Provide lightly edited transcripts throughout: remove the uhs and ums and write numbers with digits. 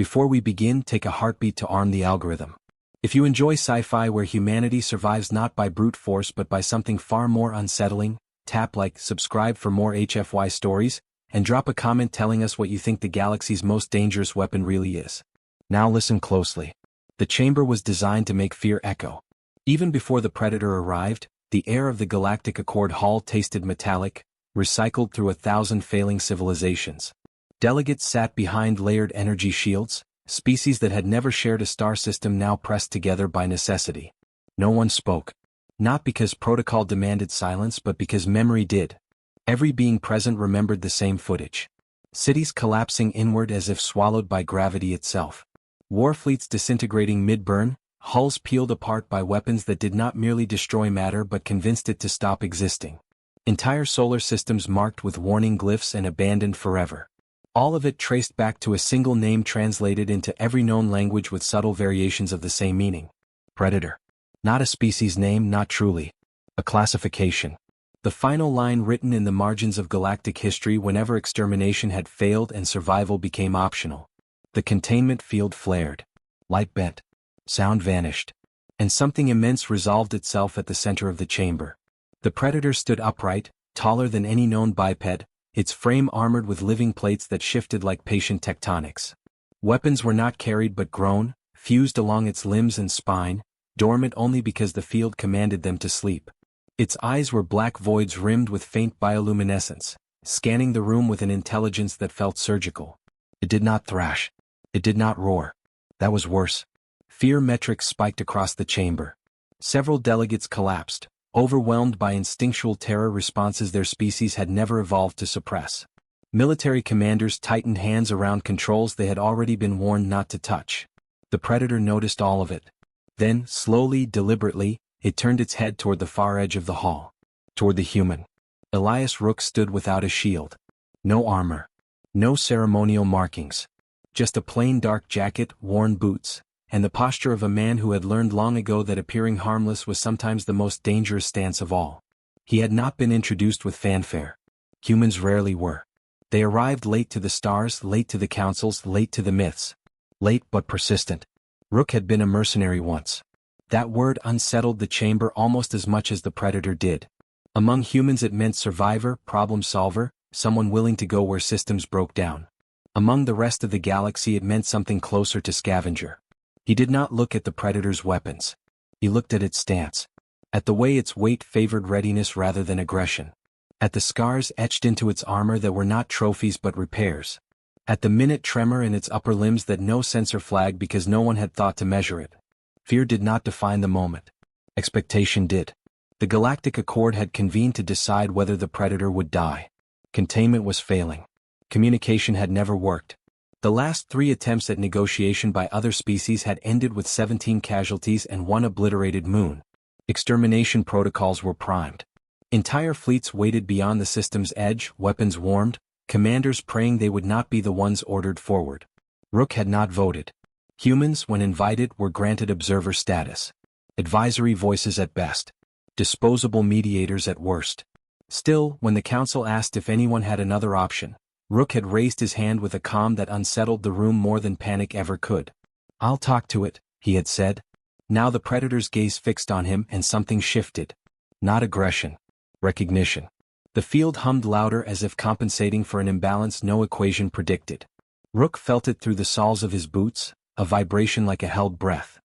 Before we begin, take a heartbeat to arm the algorithm. If you enjoy sci-fi where humanity survives not by brute force but by something far more unsettling, tap like, subscribe for more HFY stories, and drop a comment telling us what you think the galaxy's most dangerous weapon really is. Now listen closely. The chamber was designed to make fear echo. Even before the Predator arrived, the air of the Galactic Accord Hall tasted metallic, recycled through 1,000 failing civilizations. Delegates sat behind layered energy shields, species that had never shared a star system now pressed together by necessity. No one spoke. Not because protocol demanded silence but because memory did. Every being present remembered the same footage. Cities collapsing inward as if swallowed by gravity itself. Warfleets disintegrating mid-burn, hulls peeled apart by weapons that did not merely destroy matter but convinced it to stop existing. Entire solar systems marked with warning glyphs and abandoned forever. All of it traced back to a single name translated into every known language with subtle variations of the same meaning. Predator. Not a species name, not truly. A classification. The final line written in the margins of galactic history whenever extermination had failed and survival became optional. The containment field flared. Light bent. Sound vanished. And something immense resolved itself at the center of the chamber. The Predator stood upright, taller than any known biped, its frame armored with living plates that shifted like patient tectonics. Weapons were not carried but grown, fused along its limbs and spine, dormant only because the field commanded them to sleep. Its eyes were black voids rimmed with faint bioluminescence, scanning the room with an intelligence that felt surgical. It did not thrash. It did not roar. That was worse. Fear metrics spiked across the chamber. Several delegates collapsed, overwhelmed by instinctual terror responses their species had never evolved to suppress. Military commanders tightened hands around controls they had already been warned not to touch. The Predator noticed all of it. Then, slowly, deliberately, it turned its head toward the far edge of the hall. Toward the human. Elias Rook stood without a shield. No armor. No ceremonial markings. Just a plain dark jacket, worn boots, and the posture of a man who had learned long ago that appearing harmless was sometimes the most dangerous stance of all. He had not been introduced with fanfare. Humans rarely were. They arrived late to the stars, late to the councils, late to the myths. Late but persistent. Rook had been a mercenary once. That word unsettled the chamber almost as much as the Predator did. Among humans it meant survivor, problem solver, someone willing to go where systems broke down. Among the rest of the galaxy it meant something closer to scavenger. He did not look at the Predator's weapons. He looked at its stance. At the way its weight favored readiness rather than aggression. At the scars etched into its armor that were not trophies but repairs. At the minute tremor in its upper limbs that no sensor flagged because no one had thought to measure it. Fear did not define the moment. Expectation did. The Galactic Accord had convened to decide whether the Predator would die. Containment was failing. Communication had never worked. The last 3 attempts at negotiation by other species had ended with 17 casualties and 1 obliterated moon. Extermination protocols were primed. Entire fleets waited beyond the system's edge, weapons warmed, commanders praying they would not be the ones ordered forward. Rook had not voted. Humans, when invited, were granted observer status. Advisory voices at best. Disposable mediators at worst. Still, when the council asked if anyone had another option, Rook had raised his hand with a calm that unsettled the room more than panic ever could. "I'll talk to it," he had said. Now the Predator's gaze fixed on him and something shifted. Not aggression. Recognition. The field hummed louder as if compensating for an imbalance no equation predicted. Rook felt it through the soles of his boots, a vibration like a held breath.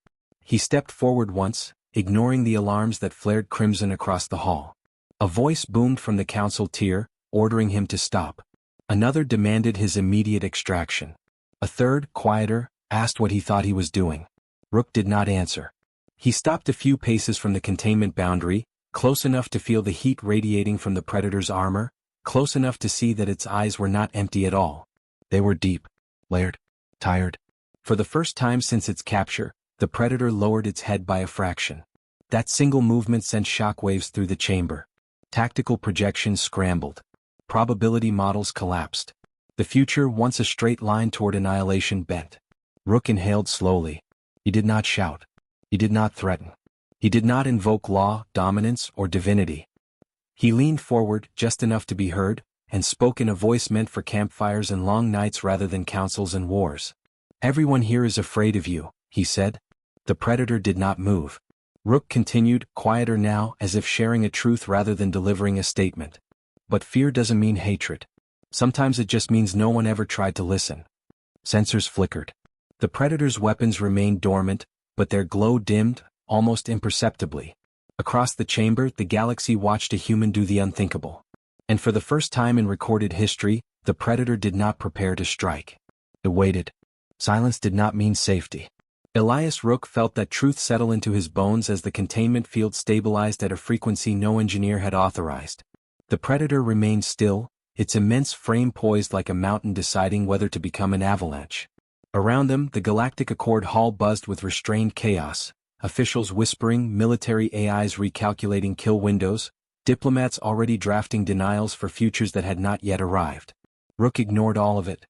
He stepped forward once, ignoring the alarms that flared crimson across the hall. A voice boomed from the council tier, ordering him to stop. Another demanded his immediate extraction. A third, quieter, asked what he thought he was doing. Rook did not answer. He stopped a few paces from the containment boundary, close enough to feel the heat radiating from the Predator's armor, close enough to see that its eyes were not empty at all. They were deep, layered, tired. For the first time since its capture, the Predator lowered its head by a fraction. That single movement sent shockwaves through the chamber. Tactical projections scrambled. Probability models collapsed. The future, once a straight line toward annihilation, bent. Rook inhaled slowly. He did not shout. He did not threaten. He did not invoke law, dominance, or divinity. He leaned forward, just enough to be heard, and spoke in a voice meant for campfires and long nights rather than councils and wars. Everyone here is afraid of you, he said. The predator did not move. Rook continued, quieter now, as if sharing a truth rather than delivering a statement. But fear doesn't mean hatred. Sometimes it just means no one ever tried to listen. Sensors flickered. The predator's weapons remained dormant, but their glow dimmed, almost imperceptibly. Across the chamber, the galaxy watched a human do the unthinkable. And for the first time in recorded history, the predator did not prepare to strike. It waited. Silence did not mean safety. Elias Rook felt that truth settle into his bones as the containment field stabilized at a frequency no engineer had authorized. The predator remained still, its immense frame poised like a mountain deciding whether to become an avalanche. Around them, the Galactic Accord Hall buzzed with restrained chaos, officials whispering, military AIs recalculating kill windows, diplomats already drafting denials for futures that had not yet arrived. Rook ignored all of it.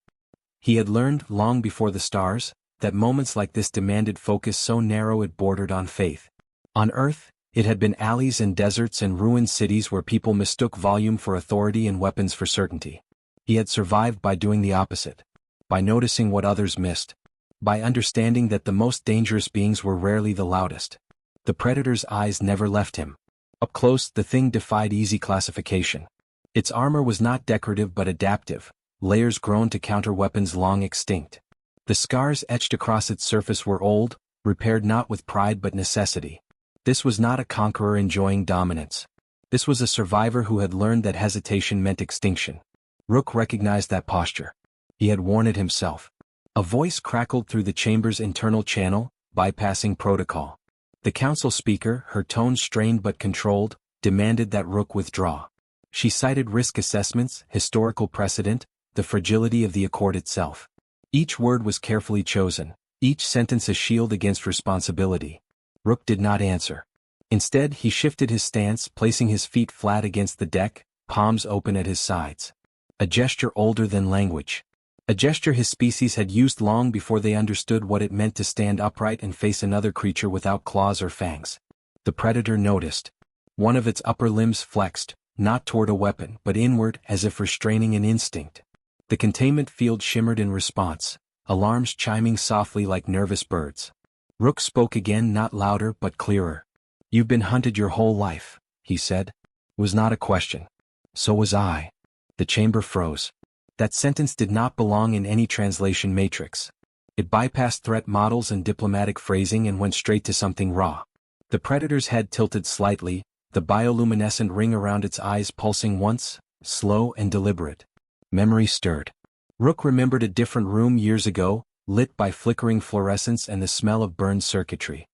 He had learned, long before the stars, that moments like this demanded focus so narrow it bordered on faith. On Earth, it had been alleys and deserts and ruined cities where people mistook volume for authority and weapons for certainty. He had survived by doing the opposite. By noticing what others missed. By understanding that the most dangerous beings were rarely the loudest. The predator's eyes never left him. Up close, the thing defied easy classification. Its armor was not decorative but adaptive, layers grown to counter weapons long extinct. The scars etched across its surface were old, repaired not with pride but necessity. This was not a conqueror enjoying dominance. This was a survivor who had learned that hesitation meant extinction. Rook recognized that posture. He had worn it himself. A voice crackled through the chamber's internal channel, bypassing protocol. The council speaker, her tone strained but controlled, demanded that Rook withdraw. She cited risk assessments, historical precedent, the fragility of the accord itself. Each word was carefully chosen, each sentence a shield against responsibility. Rook did not answer. Instead, he shifted his stance, placing his feet flat against the deck, palms open at his sides. A gesture older than language. A gesture his species had used long before they understood what it meant to stand upright and face another creature without claws or fangs. The predator noticed. One of its upper limbs flexed, not toward a weapon but inward as if restraining an instinct. The containment field shimmered in response, alarms chiming softly like nervous birds. Rook spoke again, not louder but clearer. "You've been hunted your whole life," he said. It was not a question. So was I. The chamber froze. That sentence did not belong in any translation matrix. It bypassed threat models and diplomatic phrasing and went straight to something raw. The predator's head tilted slightly, the bioluminescent ring around its eyes pulsing once, slow and deliberate. Memory stirred. Rook remembered a different room years ago, lit by flickering fluorescence and the smell of burned circuitry.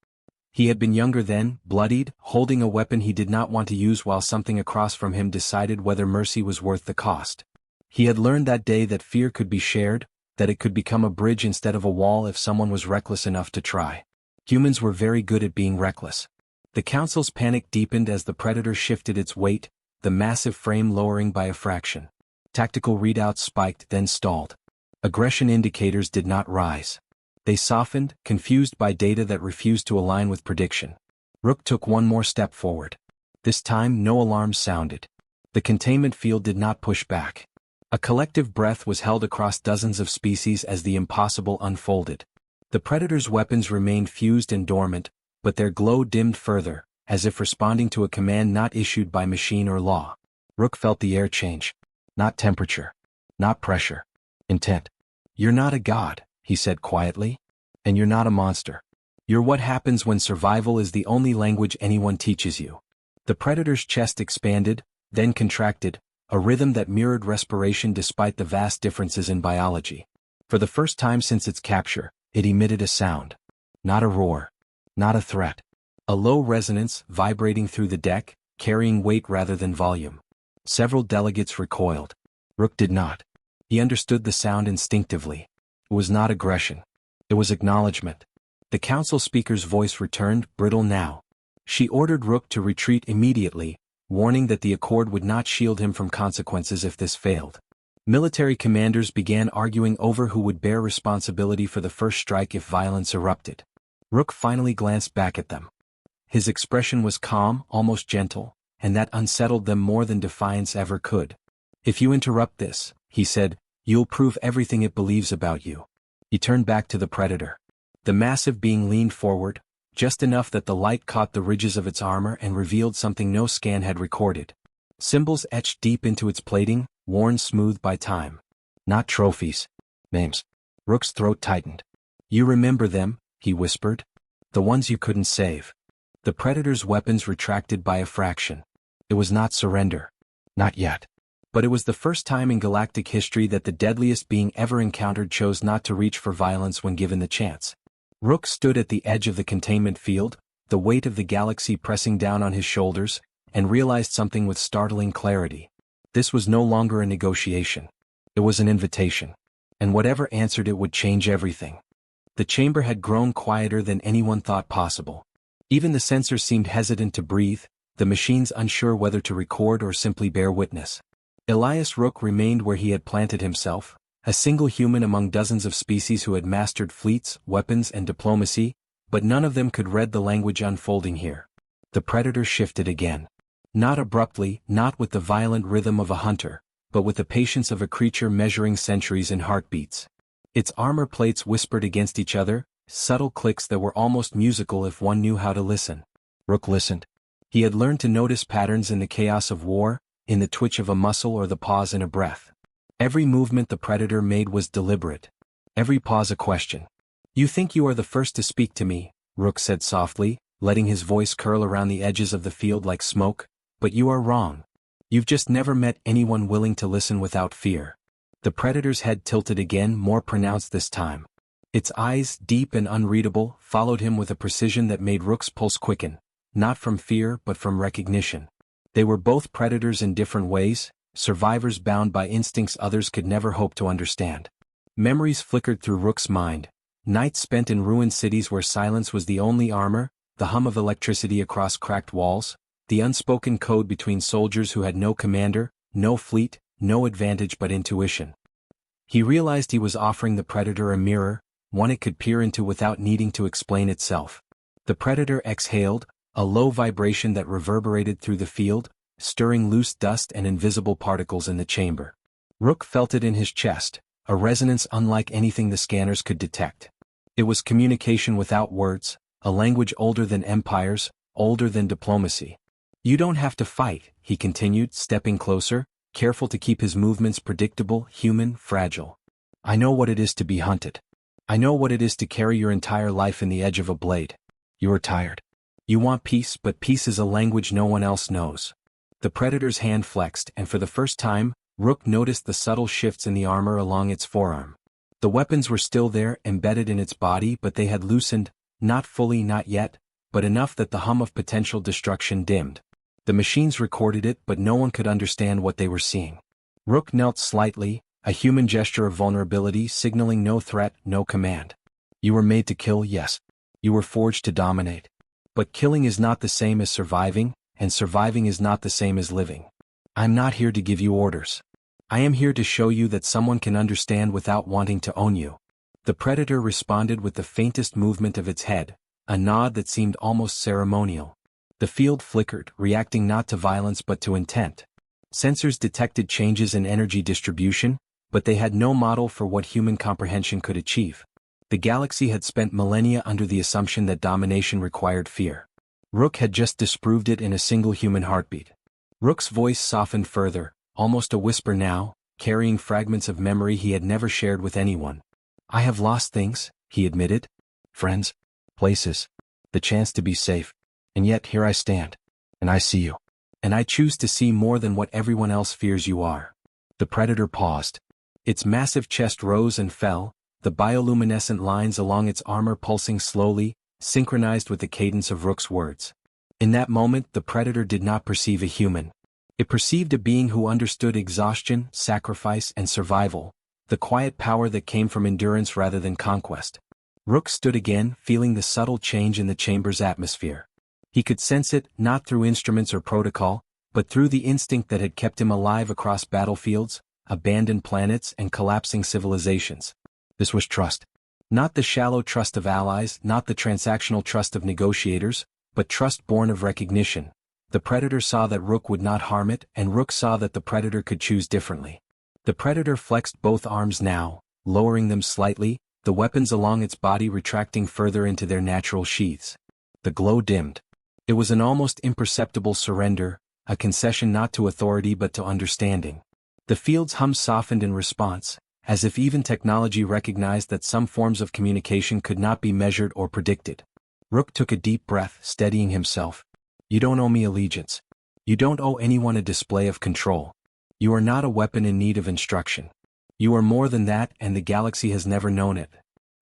He had been younger then, bloodied, holding a weapon he did not want to use while something across from him decided whether mercy was worth the cost. He had learned that day that fear could be shared, that it could become a bridge instead of a wall if someone was reckless enough to try. Humans were very good at being reckless. The council's panic deepened as the predator shifted its weight, the massive frame lowering by a fraction. Tactical readouts spiked, then stalled. Aggression indicators did not rise. They softened, confused by data that refused to align with prediction. Rook took one more step forward. This time no alarms sounded. The containment field did not push back. A collective breath was held across dozens of species as the impossible unfolded. The predator's weapons remained fused and dormant, but their glow dimmed further, as if responding to a command not issued by machine or law. Rook felt the air change. Not temperature. Not pressure. Intent. "You're not a god," he said quietly. "And you're not a monster. You're what happens when survival is the only language anyone teaches you." The predator's chest expanded, then contracted, a rhythm that mirrored respiration despite the vast differences in biology. For the first time since its capture, it emitted a sound. Not a roar. Not a threat. A low resonance, vibrating through the deck, carrying weight rather than volume. Several delegates recoiled. Rook did not. He understood the sound instinctively. It was not aggression. It was acknowledgement. The council speaker's voice returned, brittle now. She ordered Rook to retreat immediately, warning that the accord would not shield him from consequences if this failed. Military commanders began arguing over who would bear responsibility for the first strike if violence erupted. Rook finally glanced back at them. His expression was calm, almost gentle, and that unsettled them more than defiance ever could. "If you interrupt this," he said, "you'll prove everything it believes about you. He turned back to the predator. The massive being leaned forward, just enough that the light caught the ridges of its armor and revealed something no scan had recorded. Symbols etched deep into its plating, worn smooth by time. Not trophies. Names. Rook's throat tightened. You remember them, he whispered. The ones you couldn't save. The predator's weapons retracted by a fraction. It was not surrender. Not yet. But it was the first time in galactic history that the deadliest being ever encountered chose not to reach for violence when given the chance. Rook stood at the edge of the containment field, the weight of the galaxy pressing down on his shoulders, and realized something with startling clarity. This was no longer a negotiation. It was an invitation. And whatever answered it would change everything. The chamber had grown quieter than anyone thought possible. Even the sensors seemed hesitant to breathe, the machines unsure whether to record or simply bear witness. Elias Rook remained where he had planted himself, a single human among dozens of species who had mastered fleets, weapons, and diplomacy, but none of them could read the language unfolding here. The predator shifted again. Not abruptly, not with the violent rhythm of a hunter, but with the patience of a creature measuring centuries in heartbeats. Its armor plates whispered against each other, subtle clicks that were almost musical if one knew how to listen. Rook listened. He had learned to notice patterns in the chaos of war, in the twitch of a muscle or the pause in a breath. Every movement the predator made was deliberate. Every pause a question. You think you are the first to speak to me, Rook said softly, letting his voice curl around the edges of the field like smoke, but you are wrong. You've just never met anyone willing to listen without fear. The predator's head tilted again, more pronounced this time. Its eyes, deep and unreadable, followed him with a precision that made Rook's pulse quicken, not from fear but from recognition. They were both predators in different ways, survivors bound by instincts others could never hope to understand. Memories flickered through Rook's mind, nights spent in ruined cities where silence was the only armor, the hum of electricity across cracked walls, the unspoken code between soldiers who had no commander, no fleet, no advantage but intuition. He realized he was offering the predator a mirror, one it could peer into without needing to explain itself. The predator exhaled, a low vibration that reverberated through the field, stirring loose dust and invisible particles in the chamber. Rook felt it in his chest, a resonance unlike anything the scanners could detect. It was communication without words, a language older than empires, older than diplomacy. You don't have to fight, he continued, stepping closer, careful to keep his movements predictable, human, fragile. I know what it is to be hunted. I know what it is to carry your entire life in the edge of a blade. You are tired. You want peace, but peace is a language no one else knows. The predator's hand flexed, and for the first time, Rook noticed the subtle shifts in the armor along its forearm. The weapons were still there, embedded in its body, but they had loosened, not fully, not yet, but enough that the hum of potential destruction dimmed. The machines recorded it, but no one could understand what they were seeing. Rook knelt slightly, a human gesture of vulnerability signaling no threat, no command. You were made to kill, yes. You were forged to dominate. But killing is not the same as surviving, and surviving is not the same as living. I'm not here to give you orders. I am here to show you that someone can understand without wanting to own you. The predator responded with the faintest movement of its head, a nod that seemed almost ceremonial. The field flickered, reacting not to violence but to intent. Sensors detected changes in energy distribution, but they had no model for what human comprehension could achieve. The galaxy had spent millennia under the assumption that domination required fear. Rook had just disproved it in a single human heartbeat. Rook's voice softened further, almost a whisper now, carrying fragments of memory he had never shared with anyone. I have lost things, he admitted. Friends, places, the chance to be safe. And yet here I stand. And I see you. And I choose to see more than what everyone else fears you are. The predator paused. Its massive chest rose and fell, the bioluminescent lines along its armor pulsing slowly, synchronized with the cadence of Rook's words. In that moment the predator did not perceive a human. It perceived a being who understood exhaustion, sacrifice, and survival, the quiet power that came from endurance rather than conquest. Rook stood again, feeling the subtle change in the chamber's atmosphere. He could sense it, not through instruments or protocol, but through the instinct that had kept him alive across battlefields, abandoned planets, and collapsing civilizations. This was trust. Not the shallow trust of allies, not the transactional trust of negotiators, but trust born of recognition. The predator saw that Rook would not harm it, and Rook saw that the predator could choose differently. The predator flexed both arms now, lowering them slightly, the weapons along its body retracting further into their natural sheaths. The glow dimmed. It was an almost imperceptible surrender, a concession not to authority but to understanding. The field's hum softened in response, as if even technology recognized that some forms of communication could not be measured or predicted. Rook took a deep breath, steadying himself. You don't owe me allegiance. You don't owe anyone a display of control. You are not a weapon in need of instruction. You are more than that, and the galaxy has never known it.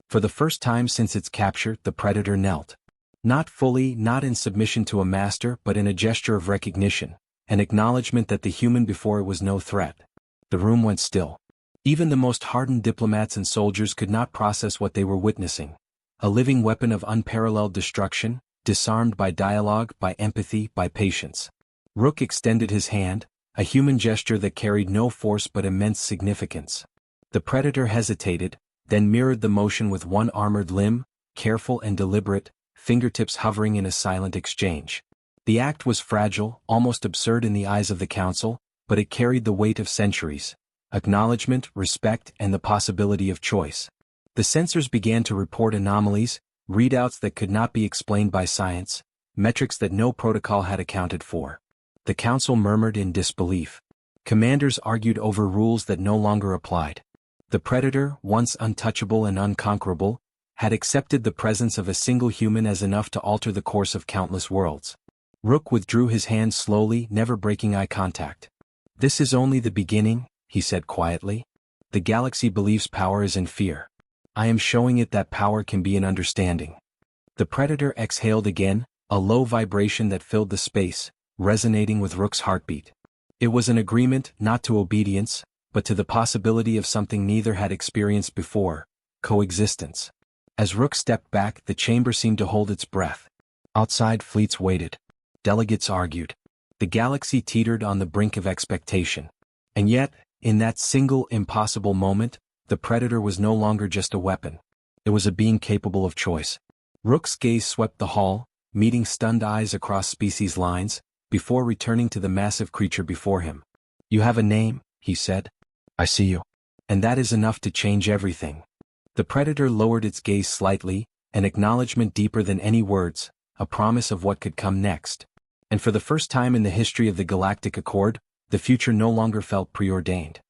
For the first time since its capture, the Predator knelt. Not fully, not in submission to a master, but in a gesture of recognition, an acknowledgement that the human before it was no threat. The room went still. Even the most hardened diplomats and soldiers could not process what they were witnessing. A living weapon of unparalleled destruction, disarmed by dialogue, by empathy, by patience. Rook extended his hand, a human gesture that carried no force but immense significance. The Predator hesitated, then mirrored the motion with one armored limb, careful and deliberate, fingertips hovering in a silent exchange. The act was fragile, almost absurd in the eyes of the Council, but it carried the weight of centuries. Acknowledgement, respect, and the possibility of choice. The sensors began to report anomalies, readouts that could not be explained by science, metrics that no protocol had accounted for. The Council murmured in disbelief. Commanders argued over rules that no longer applied. The Predator, once untouchable and unconquerable, had accepted the presence of a single human as enough to alter the course of countless worlds. Rook withdrew his hand slowly, never breaking eye contact. This is only the beginning, he said quietly. The galaxy believes power is in fear. I am showing it that power can be in understanding. The Predator exhaled again, a low vibration that filled the space, resonating with Rook's heartbeat. It was an agreement not to obedience, but to the possibility of something neither had experienced before, coexistence. As Rook stepped back, the chamber seemed to hold its breath. Outside, fleets waited. Delegates argued. The galaxy teetered on the brink of expectation. And yet, in that single impossible moment, the Predator was no longer just a weapon. It was a being capable of choice. Rook's gaze swept the hall, meeting stunned eyes across species lines, before returning to the massive creature before him. You have a name, he said. I see you. And that is enough to change everything. The Predator lowered its gaze slightly, an acknowledgement deeper than any words, a promise of what could come next. And for the first time in the history of the Galactic Accord, the future no longer felt preordained.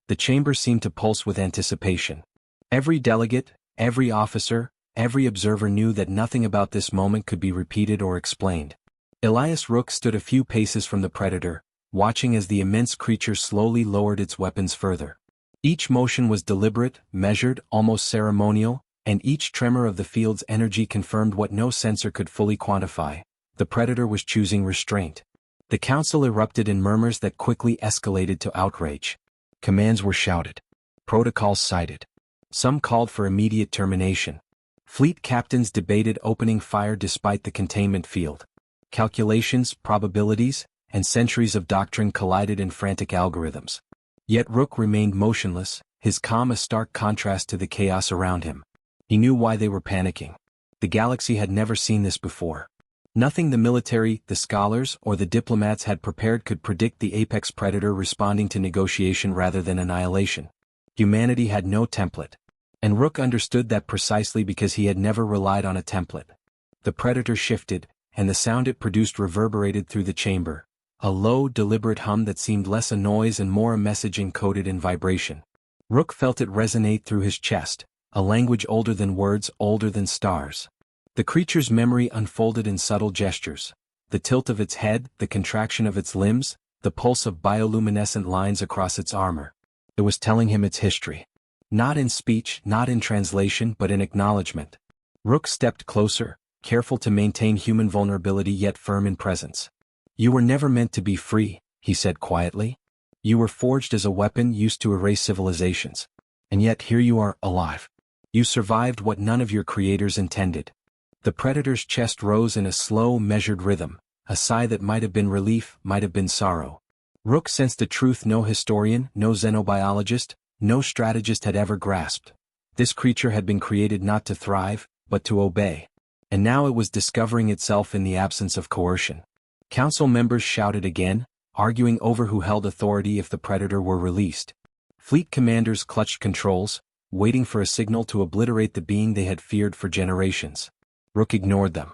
The chamber seemed to pulse with anticipation. Every delegate, every officer, every observer knew that nothing about this moment could be repeated or explained. Elias Rook stood a few paces from the Predator, watching as the immense creature slowly lowered its weapons further. Each motion was deliberate, measured, almost ceremonial, and each tremor of the field's energy confirmed what no sensor could fully quantify. The Predator was choosing restraint. The Council erupted in murmurs that quickly escalated to outrage. Commands were shouted. Protocols cited. Some called for immediate termination. Fleet captains debated opening fire despite the containment field. Calculations, probabilities, and centuries of doctrine collided in frantic algorithms. Yet Rook remained motionless, his calm a stark contrast to the chaos around him. He knew why they were panicking. The galaxy had never seen this before. Nothing the military, the scholars, or the diplomats had prepared could predict the apex predator responding to negotiation rather than annihilation. Humanity had no template. And Rook understood that precisely because he had never relied on a template. The predator shifted, and the sound it produced reverberated through the chamber, a low, deliberate hum that seemed less a noise and more a message encoded in vibration. Rook felt it resonate through his chest, a language older than words, older than stars. The creature's memory unfolded in subtle gestures. The tilt of its head, the contraction of its limbs, the pulse of bioluminescent lines across its armor. It was telling him its history. Not in speech, not in translation, but in acknowledgement. Rook stepped closer, careful to maintain human vulnerability yet firm in presence. You were never meant to be free, he said quietly. You were forged as a weapon used to erase civilizations. And yet here you are, alive. You survived what none of your creators intended. The predator's chest rose in a slow, measured rhythm, a sigh that might have been relief, might have been sorrow. Rook sensed a truth no historian, no xenobiologist, no strategist had ever grasped. This creature had been created not to thrive, but to obey. And now it was discovering itself in the absence of coercion. Council members shouted again, arguing over who held authority if the predator were released. Fleet commanders clutched controls, waiting for a signal to obliterate the being they had feared for generations. Rook ignored them.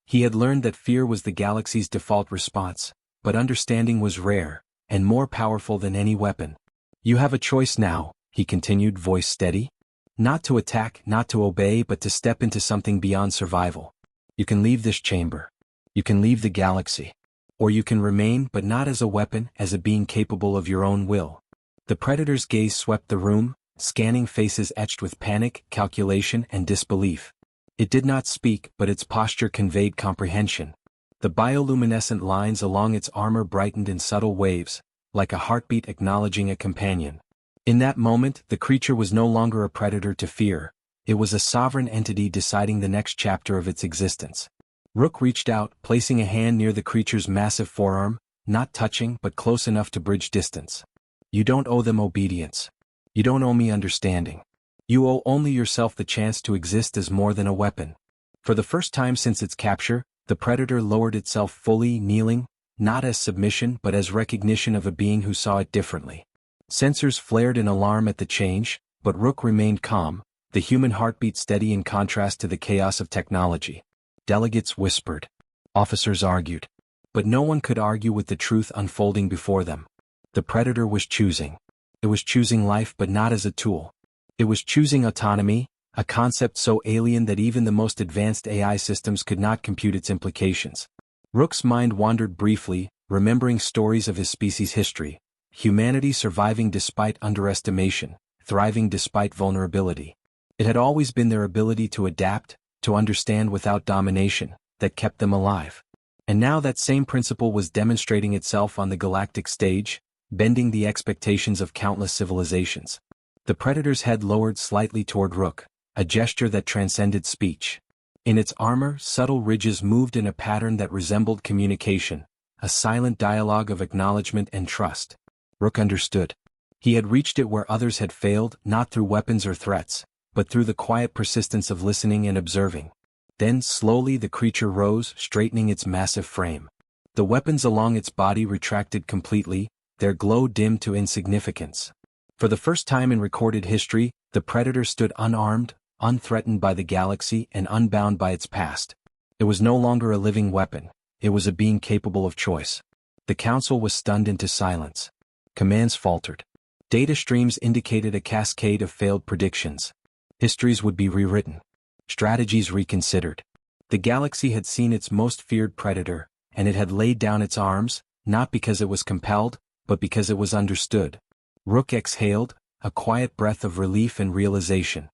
He had learned that fear was the galaxy's default response, but understanding was rare, and more powerful than any weapon. You have a choice now, he continued, voice steady. Not to attack, not to obey, but to step into something beyond survival. You can leave this chamber. You can leave the galaxy. Or you can remain, but not as a weapon, as a being capable of your own will. The Predator's gaze swept the room, scanning faces etched with panic, calculation, and disbelief. It did not speak, but its posture conveyed comprehension. The bioluminescent lines along its armor brightened in subtle waves, like a heartbeat acknowledging a companion. In that moment, the creature was no longer a predator to fear. It was a sovereign entity deciding the next chapter of its existence. Rook reached out, placing a hand near the creature's massive forearm, not touching but close enough to bridge distance. You don't owe them obedience. You don't owe me understanding. You owe only yourself the chance to exist as more than a weapon. For the first time since its capture, the predator lowered itself fully, kneeling, not as submission but as recognition of a being who saw it differently. Sensors flared in alarm at the change, but Rook remained calm, the human heartbeat steady in contrast to the chaos of technology. Delegates whispered. Officers argued. But no one could argue with the truth unfolding before them. The predator was choosing. It was choosing life, but not as a tool. It was choosing autonomy, a concept so alien that even the most advanced AI systems could not compute its implications. Rook's mind wandered briefly, remembering stories of his species' history. Humanity surviving despite underestimation, thriving despite vulnerability. It had always been their ability to adapt, to understand without domination, that kept them alive. And now that same principle was demonstrating itself on the galactic stage, bending the expectations of countless civilizations. The predator's head lowered slightly toward Rook, a gesture that transcended speech. In its armor, subtle ridges moved in a pattern that resembled communication, a silent dialogue of acknowledgement and trust. Rook understood. He had reached it where others had failed, not through weapons or threats, but through the quiet persistence of listening and observing. Then, slowly, the creature rose, straightening its massive frame. The weapons along its body retracted completely, their glow dimmed to insignificance. For the first time in recorded history, the predator stood unarmed, unthreatened by the galaxy and unbound by its past. It was no longer a living weapon, it was a being capable of choice. The council was stunned into silence. Commands faltered. Data streams indicated a cascade of failed predictions. Histories would be rewritten. Strategies reconsidered. The galaxy had seen its most feared predator, and it had laid down its arms, not because it was compelled, but because it was understood. Rook exhaled, a quiet breath of relief and realization.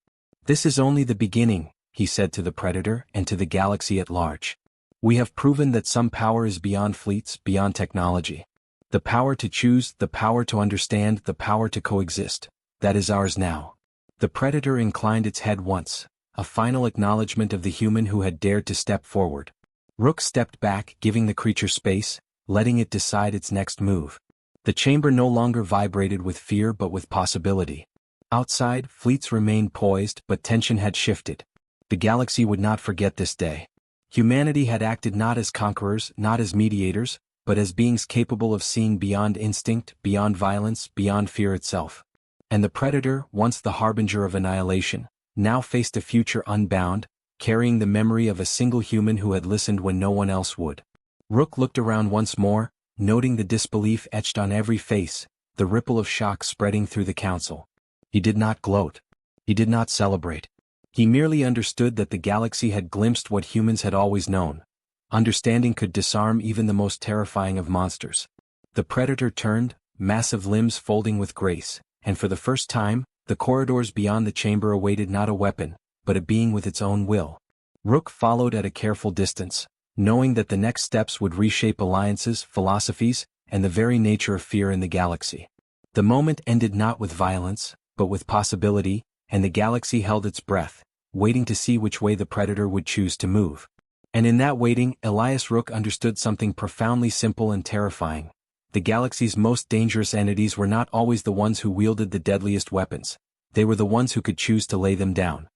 This is only the beginning, he said to the predator and to the galaxy at large. We have proven that some power is beyond fleets, beyond technology. The power to choose, the power to understand, the power to coexist. That is ours now. The predator inclined its head once, a final acknowledgement of the human who had dared to step forward. Rook stepped back, giving the creature space, letting it decide its next move. The chamber no longer vibrated with fear but with possibility. Outside, fleets remained poised, but tension had shifted. The galaxy would not forget this day. Humanity had acted not as conquerors, not as mediators, but as beings capable of seeing beyond instinct, beyond violence, beyond fear itself. And the predator, once the harbinger of annihilation, now faced a future unbound, carrying the memory of a single human who had listened when no one else would. Rook looked around once more, noting the disbelief etched on every face, the ripple of shock spreading through the council. He did not gloat. He did not celebrate. He merely understood that the galaxy had glimpsed what humans had always known. Understanding could disarm even the most terrifying of monsters. The predator turned, massive limbs folding with grace, and for the first time, the corridors beyond the chamber awaited not a weapon, but a being with its own will. Rook followed at a careful distance, knowing that the next steps would reshape alliances, philosophies, and the very nature of fear in the galaxy. The moment ended not with violence, but with possibility, and the galaxy held its breath, waiting to see which way the predator would choose to move. And in that waiting, Elias Rook understood something profoundly simple and terrifying. The galaxy's most dangerous entities were not always the ones who wielded the deadliest weapons. They were the ones who could choose to lay them down.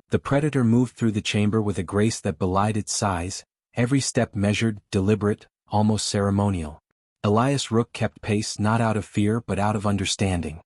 The predator moved through the chamber with a grace that belied its size, every step measured, deliberate, almost ceremonial. Elias Rook kept pace not out of fear but out of understanding.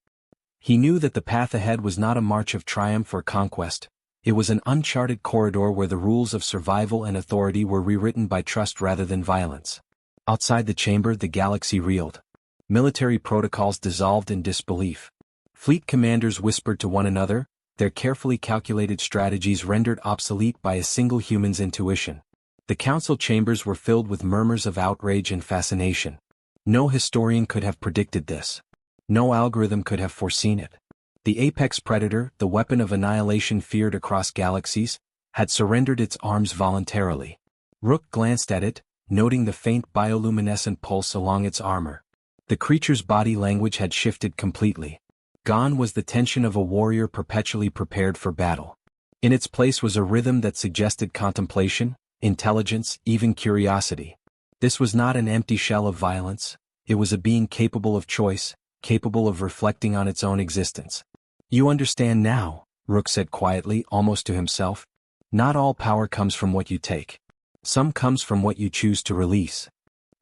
He knew that the path ahead was not a march of triumph or conquest. It was an uncharted corridor where the rules of survival and authority were rewritten by trust rather than violence. Outside the chamber, the galaxy reeled. Military protocols dissolved in disbelief. Fleet commanders whispered to one another, their carefully calculated strategies rendered obsolete by a single human's intuition. The council chambers were filled with murmurs of outrage and fascination. No historian could have predicted this. No algorithm could have foreseen it. The apex predator, the weapon of annihilation feared across galaxies, had surrendered its arms voluntarily. Rook glanced at it, noting the faint bioluminescent pulse along its armor. The creature's body language had shifted completely. Gone was the tension of a warrior perpetually prepared for battle. In its place was a rhythm that suggested contemplation, intelligence, even curiosity. This was not an empty shell of violence, it was a being capable of choice, capable of reflecting on its own existence. "You understand now," Rook said quietly, almost to himself. "Not all power comes from what you take. Some comes from what you choose to release."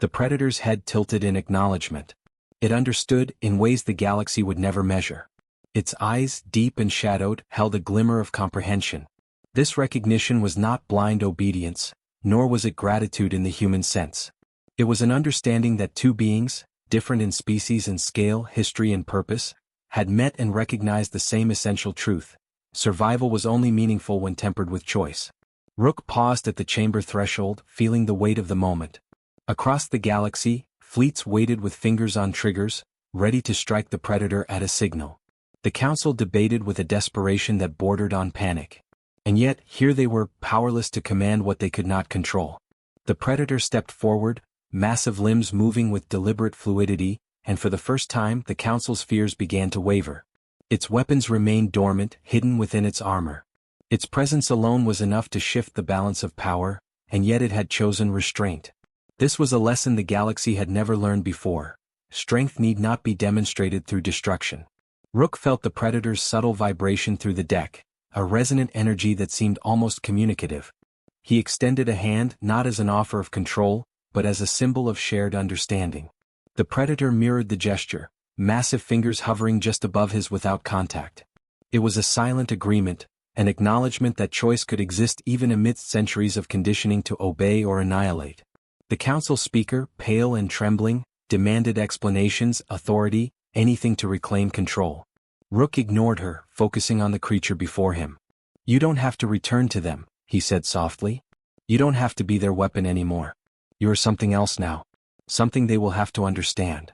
The predator's head tilted in acknowledgement. It understood in ways the galaxy would never measure. Its eyes, deep and shadowed, held a glimmer of comprehension. This recognition was not blind obedience, nor was it gratitude in the human sense. It was an understanding that two beings, different in species and scale, history and purpose, had met and recognized the same essential truth: survival was only meaningful when tempered with choice. Rook paused at the chamber threshold, feeling the weight of the moment. Across the galaxy, fleets waited with fingers on triggers, ready to strike the predator at a signal. The council debated with a desperation that bordered on panic. And yet, here they were, powerless to command what they could not control. The predator stepped forward, massive limbs moving with deliberate fluidity, and for the first time the council's fears began to waver. Its weapons remained dormant, hidden within its armor. Its presence alone was enough to shift the balance of power, and yet it had chosen restraint. This was a lesson the galaxy had never learned before. Strength need not be demonstrated through destruction. Rook felt the predator's subtle vibration through the deck, a resonant energy that seemed almost communicative. He extended a hand, not as an offer of control, but as a symbol of shared understanding. The predator mirrored the gesture, massive fingers hovering just above his without contact. It was a silent agreement, an acknowledgement that choice could exist even amidst centuries of conditioning to obey or annihilate. The council speaker, pale and trembling, demanded explanations, authority, anything to reclaim control. Rook ignored her, focusing on the creature before him. "You don't have to return to them," he said softly. "You don't have to be their weapon anymore. You are something else now. Something they will have to understand."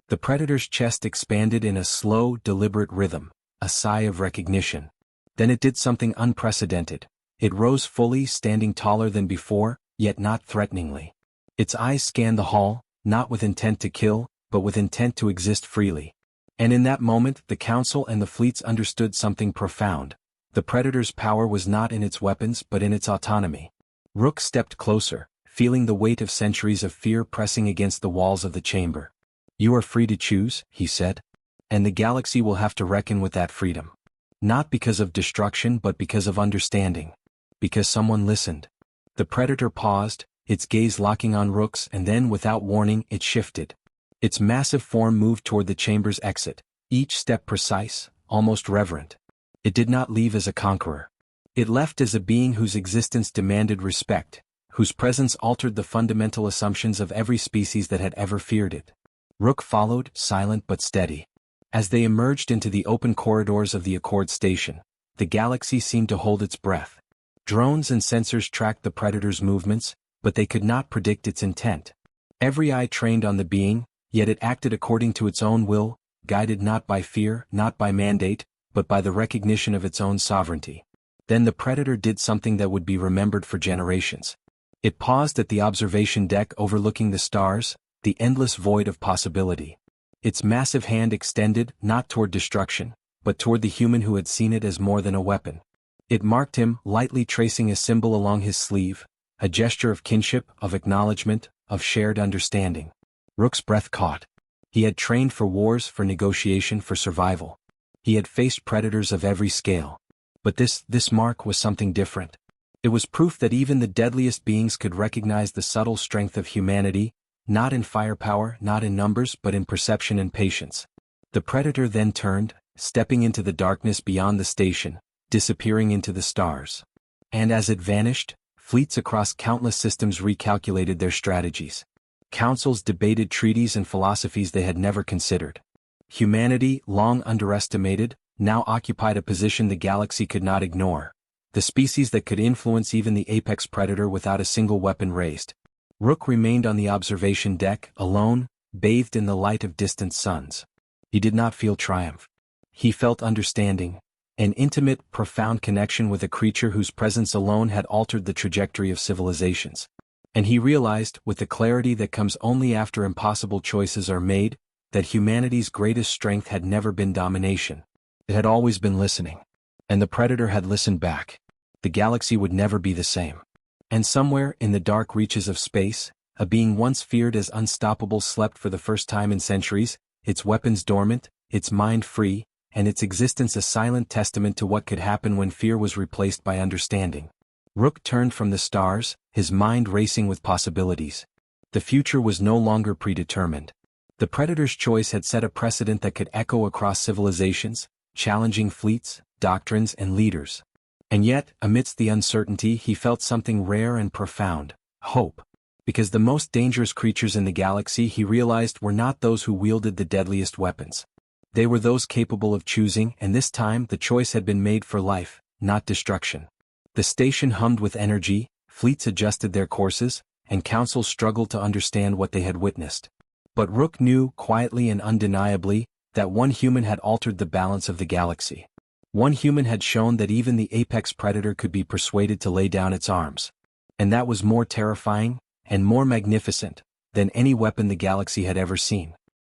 The predator's chest expanded in a slow, deliberate rhythm, a sigh of recognition. Then it did something unprecedented. It rose fully, standing taller than before, yet not threateningly. Its eyes scanned the hall, not with intent to kill, but with intent to exist freely. And in that moment, the council and the fleets understood something profound. The predator's power was not in its weapons but in its autonomy. Rook stepped closer, feeling the weight of centuries of fear pressing against the walls of the chamber. "You are free to choose," he said. "And the galaxy will have to reckon with that freedom. Not because of destruction but because of understanding. Because someone listened." The predator paused, its gaze locking on Rook's, and then without warning it shifted. Its massive form moved toward the chamber's exit, each step precise, almost reverent. It did not leave as a conqueror. It left as a being whose existence demanded respect, whose presence altered the fundamental assumptions of every species that had ever feared it. Rook followed, silent but steady. As they emerged into the open corridors of the Accord station, the galaxy seemed to hold its breath. Drones and sensors tracked the predator's movements, but they could not predict its intent. Every eye trained on the being, yet it acted according to its own will, guided not by fear, not by mandate, but by the recognition of its own sovereignty. Then the predator did something that would be remembered for generations. It paused at the observation deck overlooking the stars, the endless void of possibility. Its massive hand extended, not toward destruction, but toward the human who had seen it as more than a weapon. It marked him, lightly tracing a symbol along his sleeve, a gesture of kinship, of acknowledgement, of shared understanding. Rook's breath caught. He had trained for wars, for negotiation, for survival. He had faced predators of every scale. But this mark was something different. It was proof that even the deadliest beings could recognize the subtle strength of humanity, not in firepower, not in numbers, but in perception and patience. The predator then turned, stepping into the darkness beyond the station, disappearing into the stars. And as it vanished, fleets across countless systems recalculated their strategies. Councils debated treaties and philosophies they had never considered. Humanity, long underestimated, now occupied a position the galaxy could not ignore. The species that could influence even the apex predator without a single weapon raised. Rook remained on the observation deck, alone, bathed in the light of distant suns. He did not feel triumph. He felt understanding, an intimate, profound connection with a creature whose presence alone had altered the trajectory of civilizations. And he realized, with the clarity that comes only after impossible choices are made, that humanity's greatest strength had never been domination. It had always been listening. And the predator had listened back. The galaxy would never be the same. And somewhere, in the dark reaches of space, a being once feared as unstoppable slept for the first time in centuries, its weapons dormant, its mind free, and its existence a silent testament to what could happen when fear was replaced by understanding. Rook turned from the stars, his mind racing with possibilities. The future was no longer predetermined. The predator's choice had set a precedent that could echo across civilizations, challenging fleets, doctrines, and leaders. And yet, amidst the uncertainty, he felt something rare and profound: hope. Because the most dangerous creatures in the galaxy, he realized, were not those who wielded the deadliest weapons. They were those capable of choosing, and this time the choice had been made for life, not destruction. The station hummed with energy, fleets adjusted their courses, and councils struggled to understand what they had witnessed. But Rook knew, quietly and undeniably, that one human had altered the balance of the galaxy. One human had shown that even the apex predator could be persuaded to lay down its arms. And that was more terrifying, and more magnificent, than any weapon the galaxy had ever seen.